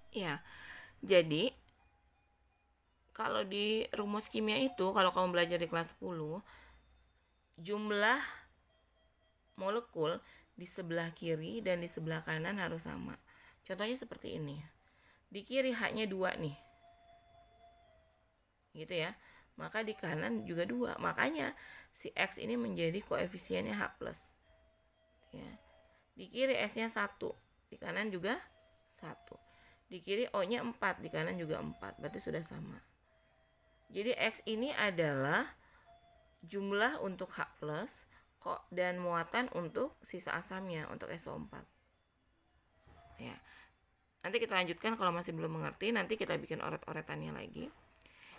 Ya, jadi kalau di rumus kimia itu, kalau kamu belajar di kelas 10, jumlah molekul di sebelah kiri dan di sebelah kanan harus sama. Contohnya seperti ini. Di kiri H-nya 2 nih. Gitu ya. Maka di kanan juga 2. Makanya si X ini menjadi koefisiennya H+. Ya. Di kiri S-nya 1, di kanan juga 1. Di kiri O-nya 4, di kanan juga 4. Berarti sudah sama. Jadi X ini adalah jumlah untuk H+, kok dan muatan untuk sisa asamnya, untuk SO4. Ya. Nanti kita lanjutkan, kalau masih belum mengerti, nanti kita bikin oret-oretannya lagi.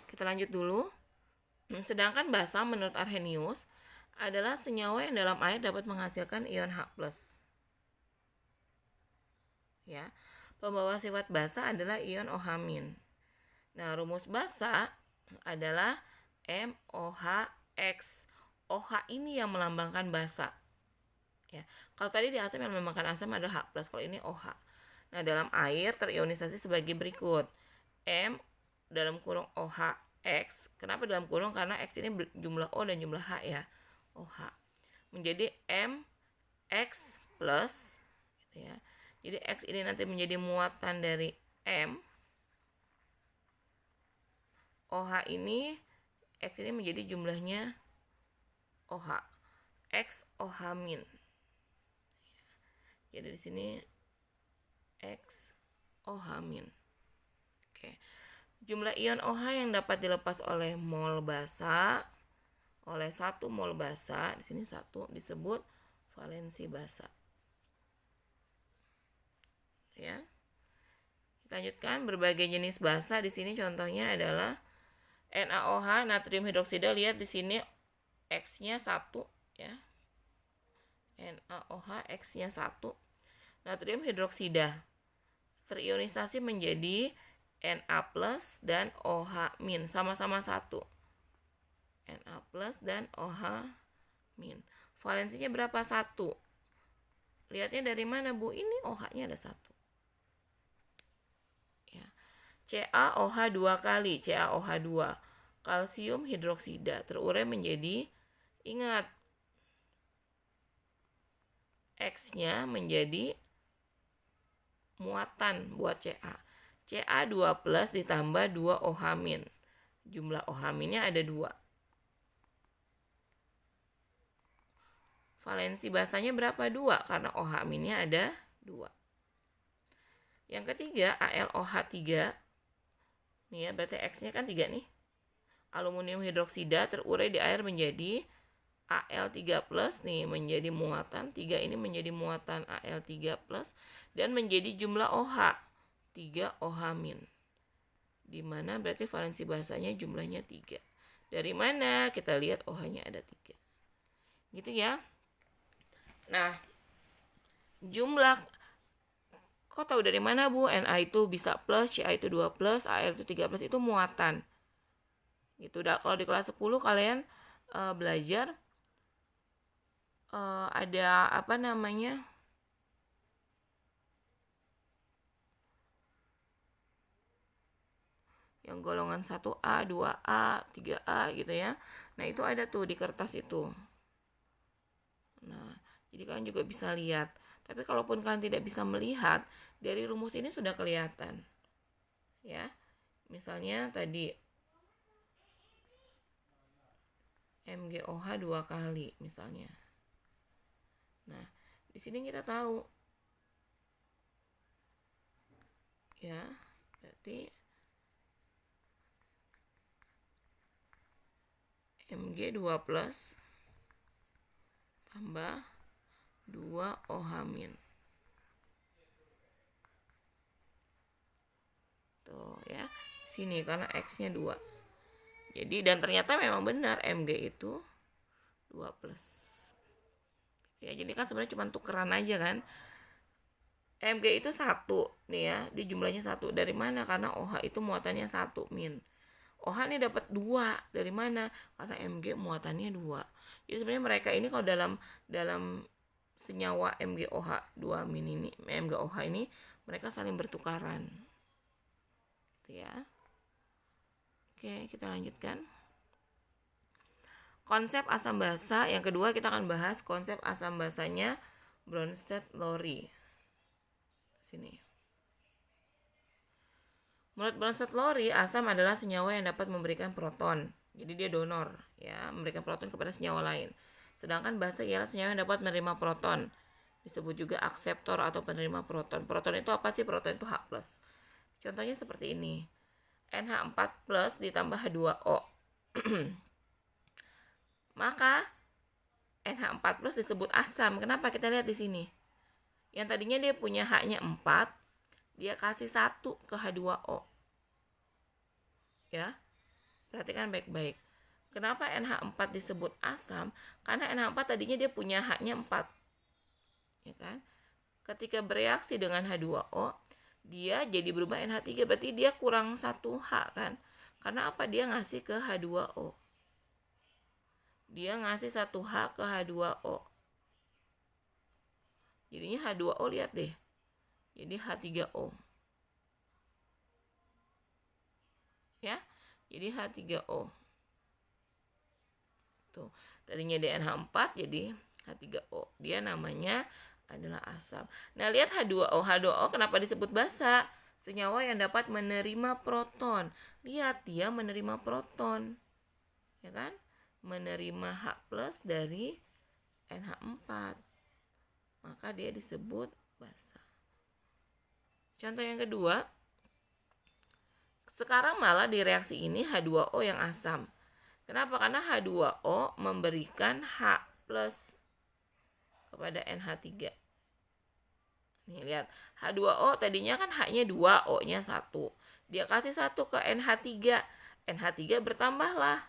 Kita lanjut dulu. Sedangkan basa menurut Arrhenius adalah senyawa yang dalam air dapat menghasilkan ion H+. Ya. Pembawa sifat basa adalah ion OH-. Nah, rumus basa adalah MOHX. OH ini yang melambangkan basa. Ya. Kalau tadi di asam yang melambangkan asam adalah H+, kalau ini OH. Nah, dalam air terionisasi sebagai berikut. M dalam kurung OH X. Kenapa dalam kurung? Karena X ini jumlah O dan jumlah H ya. OH. Menjadi MX plus gitu ya. Jadi X ini nanti menjadi muatan dari M. OH ini, X ini menjadi jumlahnya OH. X OH min. Jadi di sini X OH min. Oke. Jumlah ion OH yang dapat dilepas oleh mol basa, oleh 1 mol basa, di sini 1 disebut valensi basa. Ya. Kita lanjutkan, berbagai jenis basa di sini contohnya adalah NaOH, natrium hidroksida. Lihat di sini X-nya 1 ya. NaOH X-nya 1. Natrium hidroksida terionisasi menjadi Na+ dan OH-, sama-sama 1. Na+ dan OH-. Valensinya berapa? 1. Lihatnya dari mana, Bu? Ini OH-nya ada 1. Ya. CaOH 2 kali, CaOH 2. Kalsium hidroksida terurai menjadi, ingat, X-nya menjadi muatan buat Ca. Ca2+ ditambah 2 OH-. Jumlah OH-nya ada 2. Valensi basanya berapa? 2, karena OH-nya ada 2. Yang ketiga, AlOH3. Nih ya, berarti X-nya kan 3 nih. Aluminium hidroksida terurai di air menjadi Al3+, nih menjadi muatan. 3 ini menjadi muatan Al3+, dan menjadi jumlah OH 3 OH-. Dimana berarti valensi basanya jumlahnya 3. Dari mana? Kita lihat OH-nya ada 3. Gitu ya. Nah, jumlah, kok tahu dari mana, Bu? Na itu bisa plus, Ca itu 2+, Al itu 3+, itu muatan. Gitu. Kalau di kelas 10 kalian belajar ada apa namanya? Yang golongan 1A, 2A, 3A gitu ya. Nah, itu ada tuh di kertas itu. Nah, jadi kalian juga bisa lihat. Tapi kalaupun kalian tidak bisa melihat, dari rumus ini sudah kelihatan. Ya. Misalnya tadi MgOH 2 kali misalnya. Nah, di sini kita tahu ya, berarti Mg2+ tambah 2 OH-. Tuh ya, sini karena X-nya 2. Jadi, dan ternyata memang benar Mg itu 2+. Ya, jadi kan sebenarnya cuma tukeran aja kan. Mg itu 1 nih ya, di jumlahnya 1. Dari mana? Karena OH itu muatannya 1 min. OH ini dapat 2 dari mana? Karena Mg muatannya 2. Jadi sebenarnya mereka ini kalau dalam senyawa MgOH 2 min ini, MgOH ini, mereka saling bertukaran. Gitu ya. Oke, kita lanjutkan. Konsep asam basa yang kedua, kita akan bahas konsep asam basanya Bronsted-Lowry. Sini. Menurut Bronsted-Lowry, asam adalah senyawa yang dapat memberikan proton. Jadi dia donor, ya, memberikan proton kepada senyawa lain. Sedangkan basa ialah senyawa yang dapat menerima proton. Disebut juga akseptor atau penerima proton. Proton itu apa sih? Proton itu H+. Contohnya seperti ini. NH4+ ditambah H2O. Maka NH4+ disebut asam. Kenapa? Kita lihat di sini. Yang tadinya dia punya H-nya 4, dia kasih 1 ke H2O. Ya. Perhatikan baik-baik. Kenapa NH4 disebut asam? Karena NH4 tadinya dia punya H-nya 4. Ya kan? Ketika bereaksi dengan H2O, dia jadi berubah NH3, berarti dia kurang 1 H kan? Karena apa? Dia ngasih ke H2O. Dia ngasih 1 H ke H2O. Jadinya H2O, lihat deh. Jadi H3O. Ya. Jadi H3O. Tuh, tadinya DNH4 jadi H3O. Dia namanya adalah asam. Nah, lihat H2O. H2O kenapa disebut basa? Senyawa yang dapat menerima proton. Lihat, dia menerima proton. Ya kan? Menerima H+ dari NH4. Maka dia disebut basa. Contoh yang kedua, sekarang malah di reaksi ini H2O yang asam. Kenapa? Karena H2O memberikan H+ kepada NH3. Nih lihat, H2O tadinya kan H-nya 2, O-nya 1. Dia kasih 1 ke NH3. NH3 bertambahlah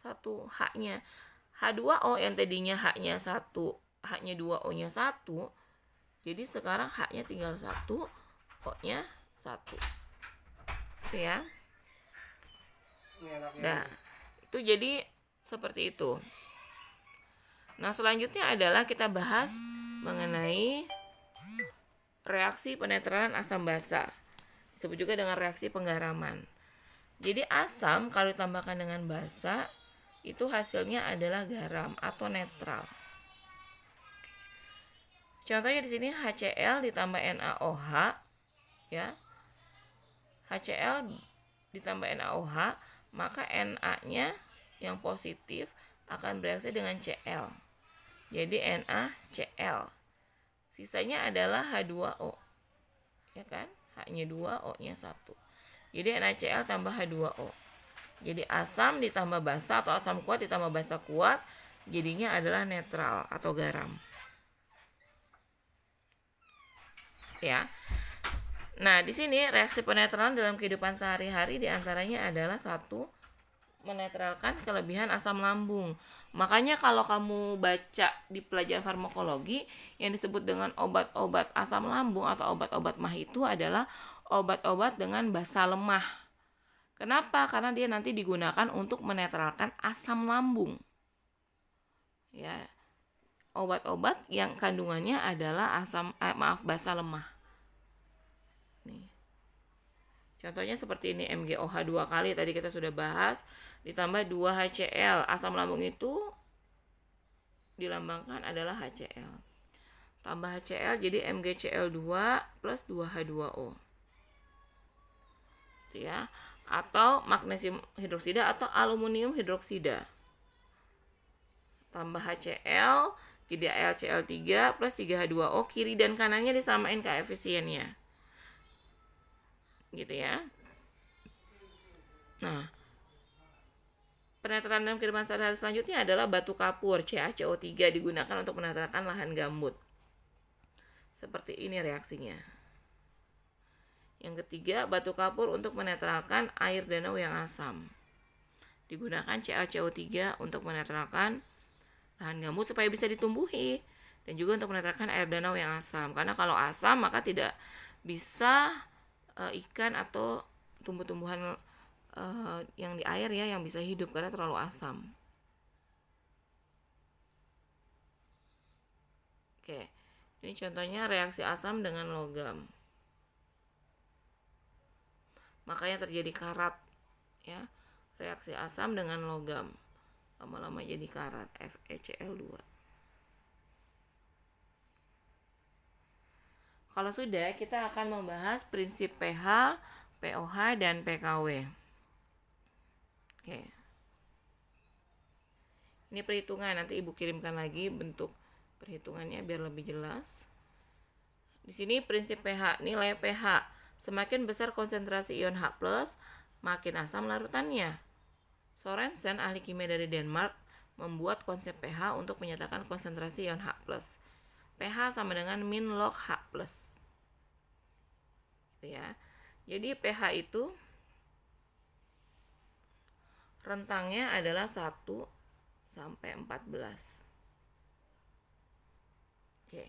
1 H-nya. H2O yang tadinya H-nya 1, H-nya 2, O-nya 1. Jadi sekarang H-nya tinggal 1, O-nya 1. Ya. Nah, itu jadi seperti itu. Nah, selanjutnya adalah kita bahas mengenai reaksi penetralan asam basa. Disebut juga dengan reaksi penggaraman. Jadi asam kalau ditambahkan dengan basa, itu hasilnya adalah garam atau netral. Contohnya di sini HCl ditambah NaOH, ya. HCl ditambah NaOH, maka Na-nya yang positif akan bereaksi dengan Cl. Jadi NaCl. Sisanya adalah H2O. Ya kan? H-nya 2, O-nya 1. Jadi NaCl tambah H2O. Jadi asam ditambah basa atau asam kuat ditambah basa kuat, jadinya adalah netral atau garam. Ya. Nah, di sini reaksi penetralan dalam kehidupan sehari-hari diantaranya adalah 1, menetralkan kelebihan asam lambung. Makanya kalau kamu baca di pelajaran farmakologi, yang disebut dengan obat-obat asam lambung atau obat-obat MAH itu adalah obat-obat dengan basa lemah. Kenapa? Karena dia nanti digunakan untuk menetralkan asam lambung. Ya. Obat-obat yang kandungannya adalah basa lemah. Nih. Contohnya seperti ini, MgOH 2 kali tadi kita sudah bahas, ditambah 2 HCl. Asam lambung itu dilambangkan adalah HCl. Tambah HCl jadi MgCl2 plus 2H2O. Itu ya. Atau magnesium hidroksida atau aluminium hidroksida. Tambah HCl jadi AlCl3 plus 3H2O, kiri dan kanannya disamain koefisiennya. Gitu ya. Nah, penetralan dalam kehidupan sehari-hari selanjutnya adalah batu kapur CaCO3 digunakan untuk menetralkan lahan gambut. Seperti ini reaksinya. Yang ketiga, batu kapur untuk menetralkan air danau yang asam. Digunakan CaCO3 untuk menetralkan lahan gambut supaya bisa ditumbuhi, dan juga untuk menetralkan air danau yang asam. Karena kalau asam maka tidak bisa ikan atau tumbuh-tumbuhan yang di air ya yang bisa hidup karena terlalu asam. Oke, ini contohnya reaksi asam dengan logam. makanya terjadi karat ya. Reaksi asam dengan logam lama-lama jadi karat, FeCl2. Kalau sudah, kita akan membahas prinsip pH, pOH, dan pKw. Oke. Ini perhitungan, nanti Ibu kirimkan lagi bentuk perhitungannya biar lebih jelas. Di sini prinsip pH, nilai pH. Semakin besar konsentrasi ion H+, makin asam larutannya. Sorensen, ahli kimia dari Denmark, membuat konsep pH untuk menyatakan konsentrasi ion H+. pH sama dengan min log H+. Ya. Jadi pH itu rentangnya adalah 1 sampai 14. Oke.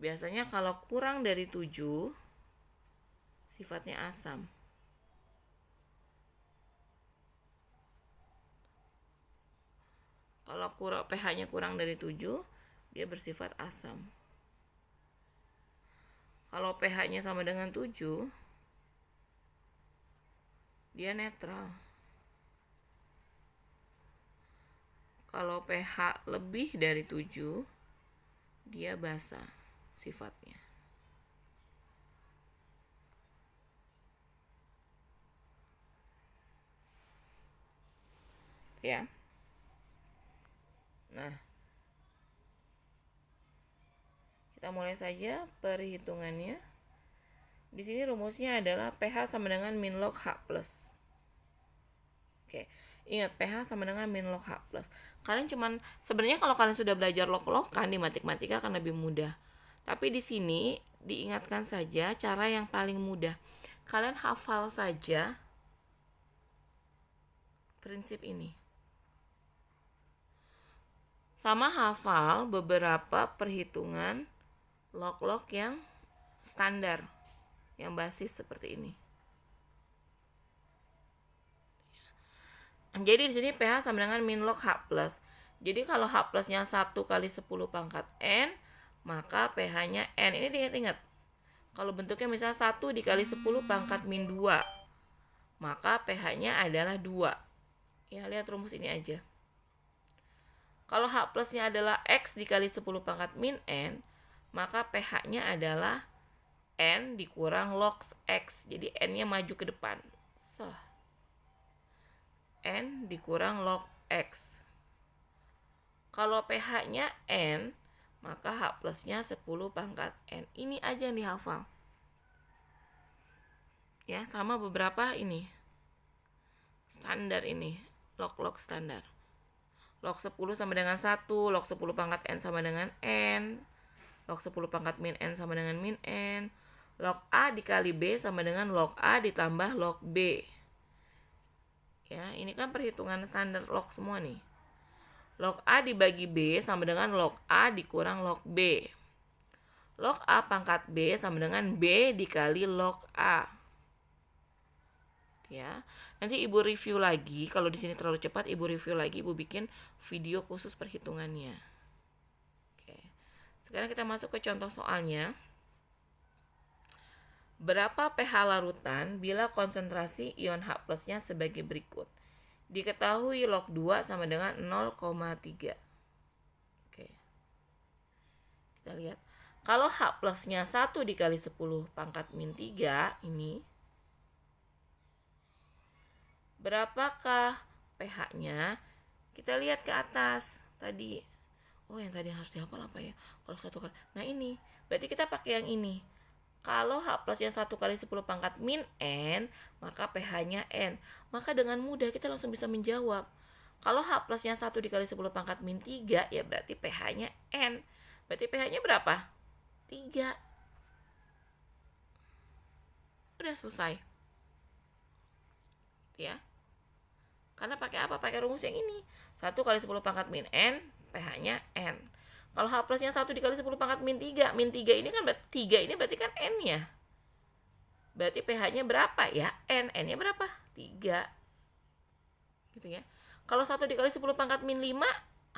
Biasanya kalau kurang dari 7 sifatnya asam. Kalau pH-nya kurang dari 7, dia bersifat asam. Kalau pH-nya sama dengan 7, dia netral. Kalau pH lebih dari 7, dia basa sifatnya. Ya. Nah, kita mulai saja perhitungannya. Di sini rumusnya adalah pH sama dengan min log H+. Oke, ingat pH sama dengan min log H+. Kalian sebenarnya kalau kalian sudah belajar log-logan di matematika akan lebih mudah. Tapi di sini diingatkan saja cara yang paling mudah. Kalian hafal saja prinsip ini. Sama hafal beberapa perhitungan log-log yang standar, yang basis seperti ini. Jadi di sini pH sama dengan min log H+. Jadi kalau H+-nya 1 kali 10 pangkat N, maka pH-nya N. Ini diingat-ingat. Kalau bentuknya misalnya 1 dikali 10 pangkat min 2, maka pH-nya adalah 2. Ya, lihat rumus ini aja. Kalau H+-nya adalah X dikali 10 pangkat min N, maka pH-nya adalah N dikurang log X. Jadi N-nya maju ke depan. N dikurang log X. Kalau pH-nya N, maka H+-nya 10 pangkat N. Ini aja yang dihafal. Ya, sama beberapa ini. Standar ini, log-log standar. Log 10 sama dengan 1, log 10 pangkat N sama dengan N, log 10 pangkat min N sama dengan min N, log A dikali B sama dengan log A ditambah log B. Ya, ini kan perhitungan standar log semua nih. Log A dibagi B sama dengan log A dikurang log B. Log A pangkat B sama dengan B dikali log A. Ya, nanti Ibu review lagi. Kalau di sini terlalu cepat, Ibu review lagi. Ibu bikin video khusus perhitungannya. Oke. Sekarang kita masuk ke contoh soalnya. Berapa pH larutan bila konsentrasi ion H+-nya sebagai berikut? Diketahui log 2 sama dengan 0,3. Oke. Kita lihat. Kalau H+-nya 1 dikali 10 pangkat min 3 ini, berapakah pH-nya? Kita lihat ke atas tadi. Oh, yang tadi harus dihafal apa ya? Kalau 1 kali. Nah, ini. Berarti kita pakai yang ini. Kalau H+-nya 1 kali 10 pangkat min N, maka pH-nya N. Maka dengan mudah kita langsung bisa menjawab. Kalau H+-nya 1 dikali 10 pangkat min 3, ya berarti pH-nya N. Berarti pH-nya berapa? 3. Udah selesai. Ya. Karena pakai apa? Pakai rumus yang ini. 1 kali 10 pangkat min N, pH-nya N. Kalau H+-nya 1 dikali 10 pangkat min 3. Min 3 ini kan 3 ini berarti kan N ya. Berarti pH-nya berapa? Ya N. N-nya berapa? 3. Gitu ya. Kalau 1 dikali 10 pangkat min 5,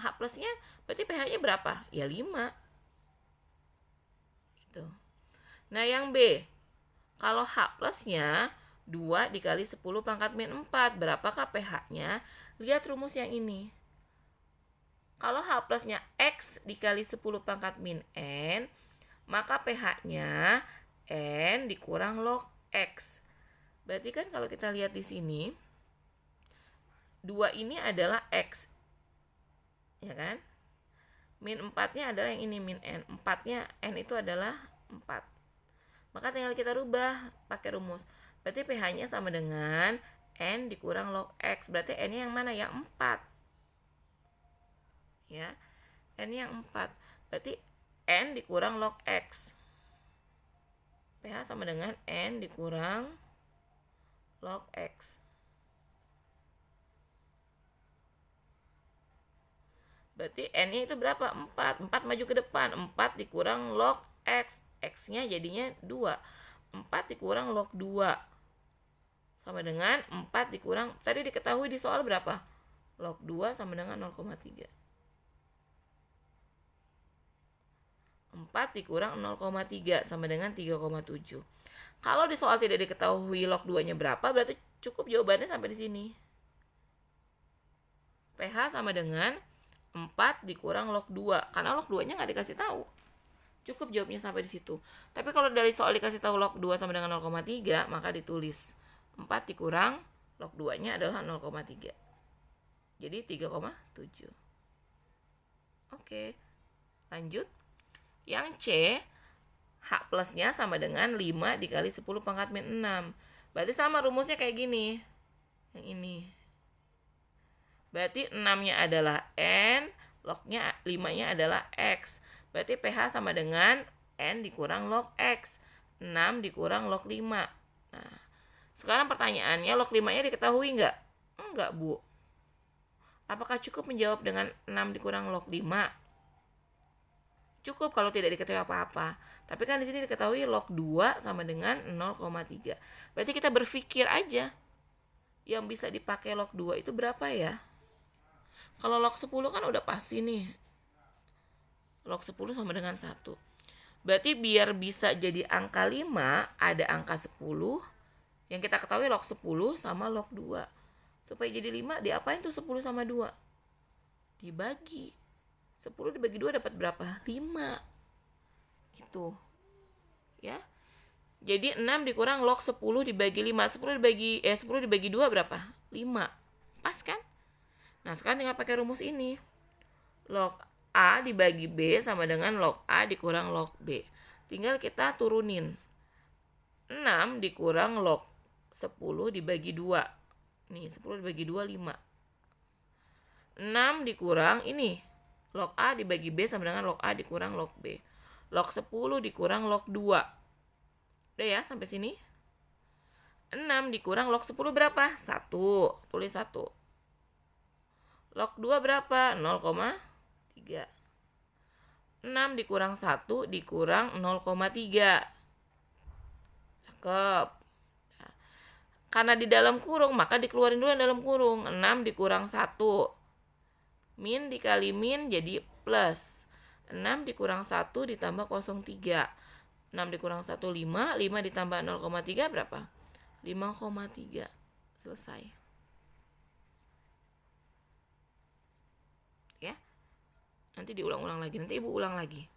H+-nya berarti pH-nya berapa? Ya 5. Gitu. Nah, yang B. Kalau H plusnya 2 dikali 10 pangkat min 4. Berapakah pH-nya? Lihat rumus yang ini. Kalau H plusnya X dikali 10 pangkat min N, maka pH-nya N dikurang log X. Berarti kan kalau kita lihat di sini, 2 ini adalah X. Ya kan? Min 4-nya adalah yang ini, min N. 4-nya N itu adalah 4. Maka tinggal kita rubah pakai rumus. Berarti pH-nya sama dengan N dikurang log X. Berarti N-nya yang mana? Yang 4. Ya. N yang 4. Berarti N dikurang log X. pH sama dengan N dikurang log X. Berarti N-nya itu berapa? 4. 4 maju ke depan. 4 dikurang log X. X-nya jadinya 2. 4 dikurang log 2. Sama dengan 4 dikurang, tadi diketahui di soal berapa? Log 2 sama dengan 0,3. 4 dikurang 0,3 sama dengan 3,7. Kalau di soal tidak diketahui log 2-nya berapa, berarti cukup jawabannya sampai di sini. pH sama dengan 4 dikurang log 2. Karena log 2-nya nggak dikasih tahu. Cukup jawabnya sampai di situ. Tapi kalau dari soal dikasih tahu log 2 sama dengan 0,3, maka ditulis 4 dikurang log 2-nya adalah 0,3. Jadi 3,7. Oke. Lanjut. Yang C, H plusnya sama dengan 5 dikali 10 pangkat min 6. Berarti sama rumusnya kayak gini. Yang ini. Berarti 6-nya adalah N, lognya 5-nya adalah X. Berarti pH sama dengan N dikurang log X. 6 dikurang log 5. Nah, sekarang pertanyaannya, log 5-nya diketahui nggak? Enggak, Bu. Apakah cukup menjawab dengan 6 dikurang log 5? Cukup kalau tidak diketahui apa-apa. Tapi kan di sini diketahui log 2 sama dengan 0,3. Berarti kita berpikir aja, yang bisa dipakai log 2 itu berapa ya? Kalau log 10 kan udah pasti nih. Log 10 sama dengan 1. Berarti biar bisa jadi angka 5, ada angka 10. Yang kita ketahui log 10 sama log 2. Supaya jadi 5, diapain tuh 10 sama 2? Dibagi. 10 dibagi 2 dapat berapa? 5. Gitu. Ya. Jadi 6 dikurang log 10 dibagi 5. 10 dibagi 2 berapa? 5. Pas kan? Nah, sekarang tinggal pakai rumus ini. Log A dibagi B sama dengan log A dikurang log B. Tinggal kita turunin. 6 dikurang log 10 dibagi 2. Nih, 10 dibagi 2, 5. 6 dikurang ini. Log A dibagi B sama dengan log A dikurang log B. Log 10 dikurang log 2. Udah ya, sampai sini. 6 dikurang log 10 berapa? 1. Tulis 1. Log 2 berapa? 0,3. 6 dikurang 1 dikurang 0,3. Cakep. Nah, karena di dalam kurung, maka dikeluarin dulu yang dalam kurung. 6 dikurang 1. Min dikali min jadi plus. 6 dikurang 1 ditambah 0,3. 6 dikurang 1, 5. 5 ditambah 0,3 berapa? 5,3. Selesai. Ya. Nanti diulang-ulang lagi. Nanti Ibu ulang lagi.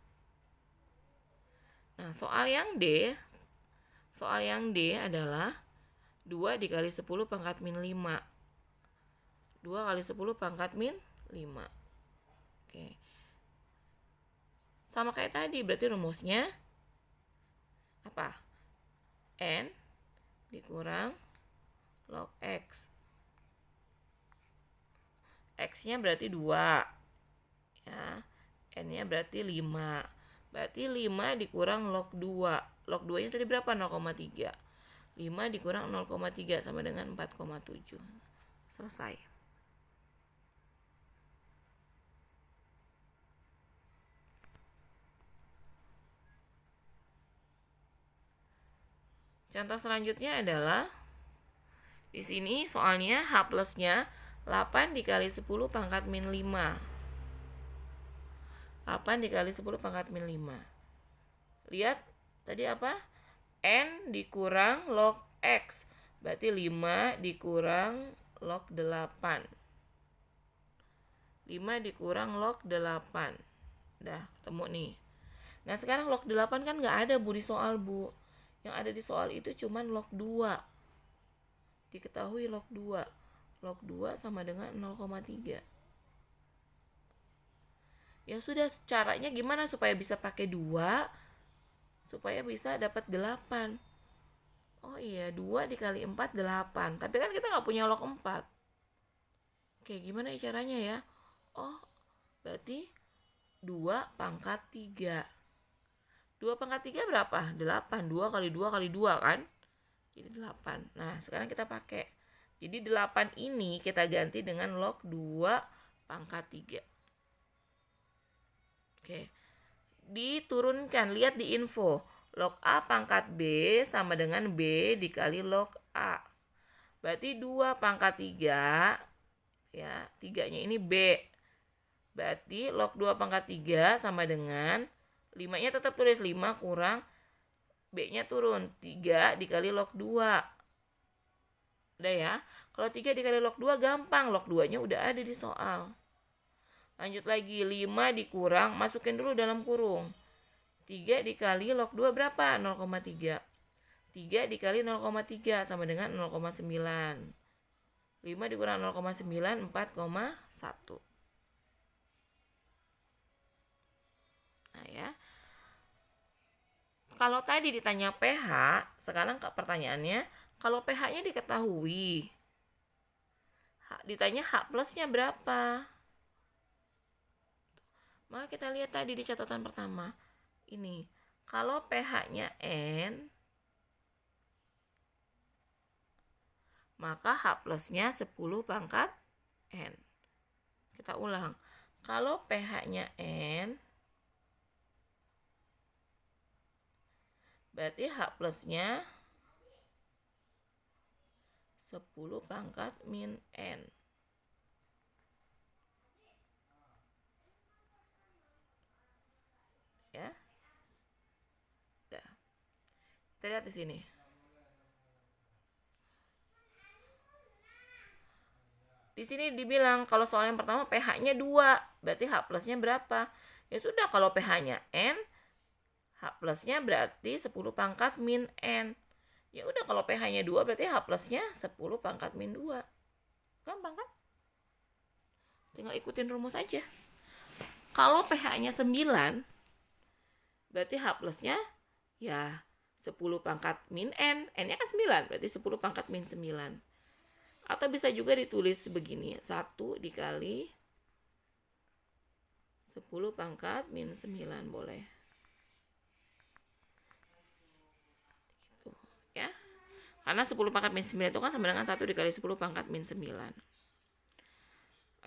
Nah, soal yang D adalah 2 dikali 10 pangkat min 5. 2 kali 10 pangkat min 5. Oke. Sama kayak tadi, berarti rumusnya apa? N dikurang log X. X-nya berarti 2. Ya. N-nya berarti 5. Berarti 5 dikurang log 2. Log 2-nya tadi berapa? 0,3. 5 dikurang 0,3 sama dengan 4,7. Selesai. Contoh selanjutnya adalah di sini soalnya H plusnya 8 dikali 10 pangkat min 5. 8 dikali 10 pangkat min 5. Lihat tadi apa? N dikurang log X. Berarti 5 dikurang log 8. 5 dikurang log 8. Udah ketemu nih. Nah sekarang log 8 kan nggak ada Bu di soal Bu. Yang ada di soal itu cuman log 2. Diketahui log 2. Log 2 sama dengan 0,3. Ya sudah, caranya gimana supaya bisa pakai 2? Supaya bisa dapat 8. Oh iya, 2 dikali 4, 8. Tapi kan kita nggak punya log 4. Oke, gimana ya caranya ya? Oh, berarti 2 pangkat 3. 2 pangkat 3 berapa? 8. 2 kali 2 kali 2 kan? Jadi 8. Nah, sekarang kita pakai. Jadi 8 ini kita ganti dengan log 2 pangkat 3. Oke. Diturunkan, lihat di info. Log A pangkat B sama dengan B dikali log A. Berarti 2 pangkat 3, ya, 3-nya ini B. Berarti log 2 pangkat 3 sama dengan 5-nya tetap tulis 5 kurang B-nya turun. 3 dikali log 2. Udah ya. Kalau 3 dikali log 2 gampang. Log 2-nya udah ada di soal. Lanjut lagi. 5 dikurang. Masukin dulu dalam kurung. 3 dikali log 2 berapa? 0,3. 3 dikali 0,3 sama dengan 0,9. 5 dikurang 0,9, 4,1. Nah ya. Kalau tadi ditanya pH, sekarang pertanyaannya, kalau pH-nya diketahui, ditanya H plusnya berapa? Maka kita lihat tadi di catatan pertama. Ini, kalau pH-nya N, maka H plusnya 10 pangkat N. Kita ulang. Kalau pH-nya N, berarti H plusnya 10 pangkat min N. Ya. Udah. Kita lihat di sini. Di sini dibilang kalau soal yang pertama pH-nya 2, berarti H plusnya berapa? Ya sudah, kalau pH-nya N, H plusnya berarti 10 pangkat min N. Ya udah, kalau pH-nya 2 berarti H plusnya 10 pangkat min 2. Gampang kan? Tinggal ikutin rumus aja. Kalau pH-nya 9, berarti H plusnya ya 10 pangkat min N. N-nya kan 9, berarti 10 pangkat min 9. Atau bisa juga ditulis begini, 1 dikali 10 pangkat min 9 boleh. Gitu, ya. Karena 10 pangkat min 9 itu kan sama dengan 1 dikali 10 pangkat min 9.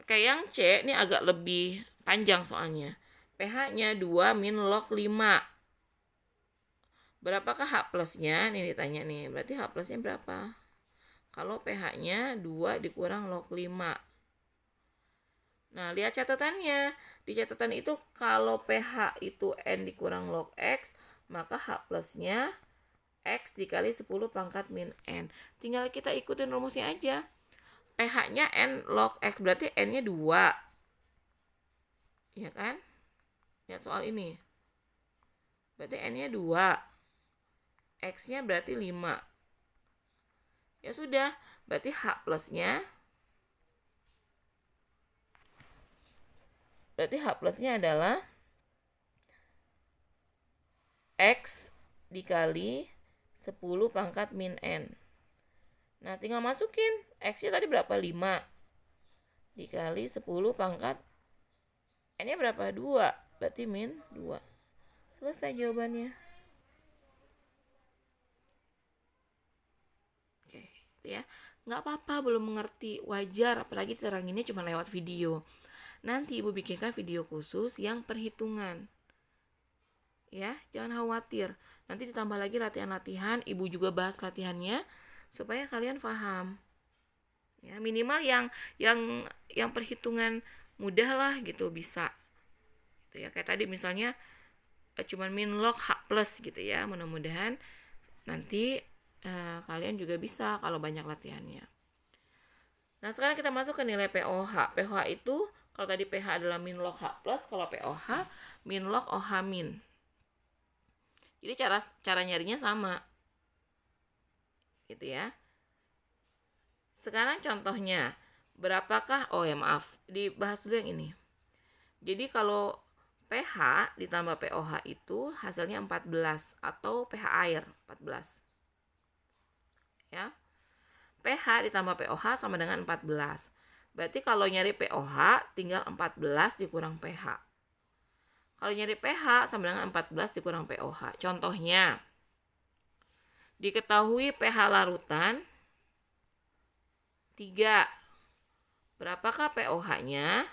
Oke, yang C ini agak lebih panjang soalnya. pH-nya 2 min log 5. Berapakah H plusnya? Nih ditanya nih, berarti H plusnya berapa? Kalau pH-nya 2 dikurang log 5. Nah, lihat catatannya. Di catatan itu kalau pH itu N dikurang log X, maka H plusnya X dikali 10 pangkat min N. Tinggal kita ikutin rumusnya aja. pH-nya N log X, berarti N-nya 2. Ya kan? Lihat soal ini. Berarti N-nya 2. X-nya berarti 5. Ya sudah, berarti H plusnya adalah X dikali 10 pangkat min N. Nah, tinggal masukin. X-nya tadi berapa? 5. Dikali 10 pangkat N-nya berapa? 2. Berarti min 2. Selesai jawabannya. Oke, itu ya. Nggak apa-apa belum mengerti, wajar, apalagi teranginnya cuma lewat video. Nanti Ibu bikinkan video khusus yang perhitungan. Ya, jangan khawatir. Nanti ditambah lagi latihan-latihan, Ibu juga bahas latihannya supaya kalian paham. Ya, minimal yang perhitungan mudah lah gitu bisa. Gitu ya, kayak tadi misalnya cuman min log H plus gitu ya. Mudah-mudahan nanti kalian juga bisa kalau banyak latihannya. Nah, sekarang kita masuk ke nilai POH. POH itu kalau tadi pH adalah min log H plus, kalau POH min log OH min. Jadi cara nyarinya sama. Gitu ya. Sekarang contohnya, berapakah, dibahas dulu yang ini. Jadi kalau pH ditambah POH itu hasilnya 14 atau pH air 14. Ya. pH ditambah POH sama dengan 14. Berarti kalau nyari POH tinggal 14 dikurang pH. Kalau nyari pH sama dengan 14 dikurang POH. Contohnya, diketahui pH larutan 3. Berapakah POH-nya?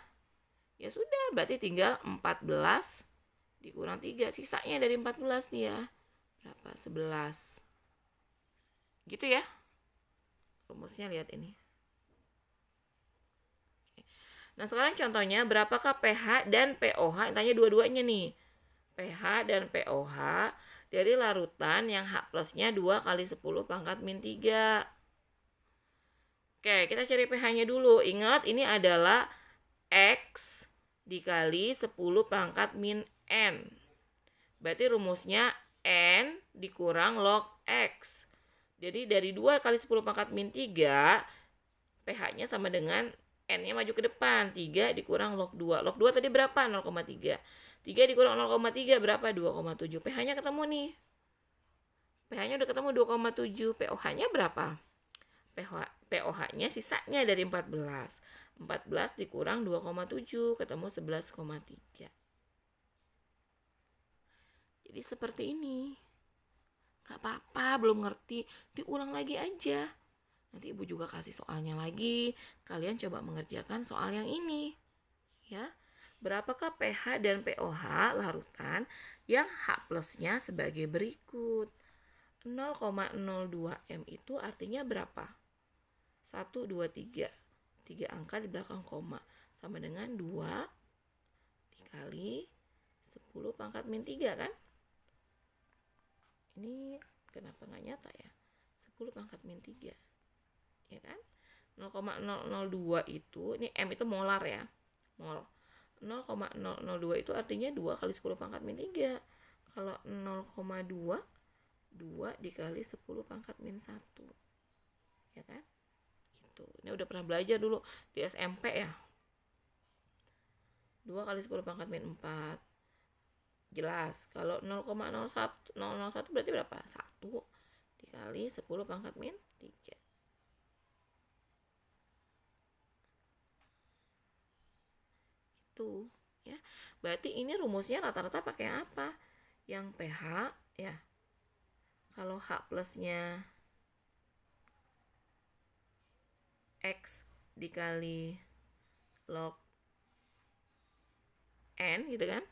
Ya sudah, berarti tinggal 14 dikurang 3. Sisanya dari 14 nih ya. Berapa? 11. Gitu ya. Rumusnya lihat ini. Nah, sekarang contohnya berapakah pH dan POH? Tanya dua-duanya nih. pH dan POH dari larutan yang H plusnya 2 kali 10 pangkat min 3. Oke, kita cari pH-nya dulu. Ingat, ini adalah X dikali 10 pangkat min N. Berarti rumusnya N dikurang log X. Jadi dari 2 kali 10 pangkat min 3, pH-nya sama dengan N-nya maju ke depan. 3 dikurang log 2. Log 2 tadi berapa? 0,3. 3 dikurang 0,3 berapa? 2,7. pH-nya ketemu nih. pH-nya udah ketemu 2,7. POH-nya berapa? POH-nya sisanya dari 14. 14 dikurang 2,7 ketemu 11,3. Jadi seperti ini. Gak apa-apa, belum ngerti, diulang lagi aja. Nanti ibu juga kasih soalnya lagi. Kalian coba mengerjakan soal yang ini. Ya. Berapakah pH dan POH larutan yang H plusnya sebagai berikut? 0,02 M itu artinya berapa? 1, 2, 3. 3 angka di belakang koma. Sama dengan 2 dikali 10 pangkat min 3 kan? Ini kenapa nggak nyata ya? 10 pangkat min 3. Ya kan? 0,002 itu, ini M itu molar ya. Mol. 0,002 itu artinya 2 kali 10 pangkat min 3. Kalau 0,2, 2 dikali 10 pangkat min 1. Ya kan? Gitu. Ini udah pernah belajar dulu di SMP ya. 2 kali 10 pangkat min 4. Jelas. Kalau 0,01 berarti berapa? 1 dikali 10 pangkat min 3. Itu ya. Berarti ini rumusnya rata-rata pakai apa? Yang pH ya. Kalau H plusnya X dikali log N gitu kan?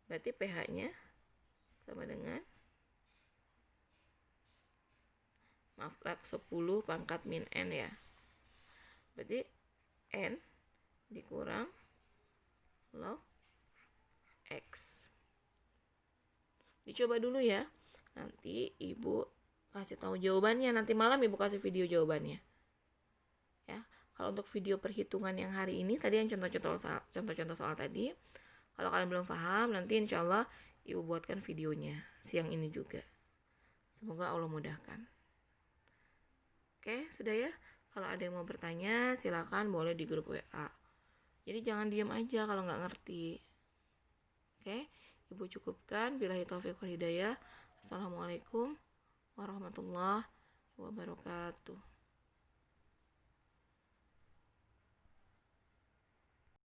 Berarti pH-nya sama dengan log 10 pangkat min N ya. Berarti N dikurang log X. Dicoba dulu ya. Nanti ibu kasih tahu jawabannya. Nanti malam ibu kasih video jawabannya. Ya. Kalau untuk video perhitungan yang hari ini tadi yang contoh-contoh soal tadi, kalau kalian belum paham, nanti insya Allah ibu buatkan videonya siang ini juga. Semoga Allah mudahkan. Oke, sudah ya. Kalau ada yang mau bertanya, silakan boleh di grup WA. Jadi jangan diam aja kalau nggak ngerti. Oke, ibu cukupkan. Billahi taufiq wal hidayah. Assalamualaikum warahmatullahi wabarakatuh.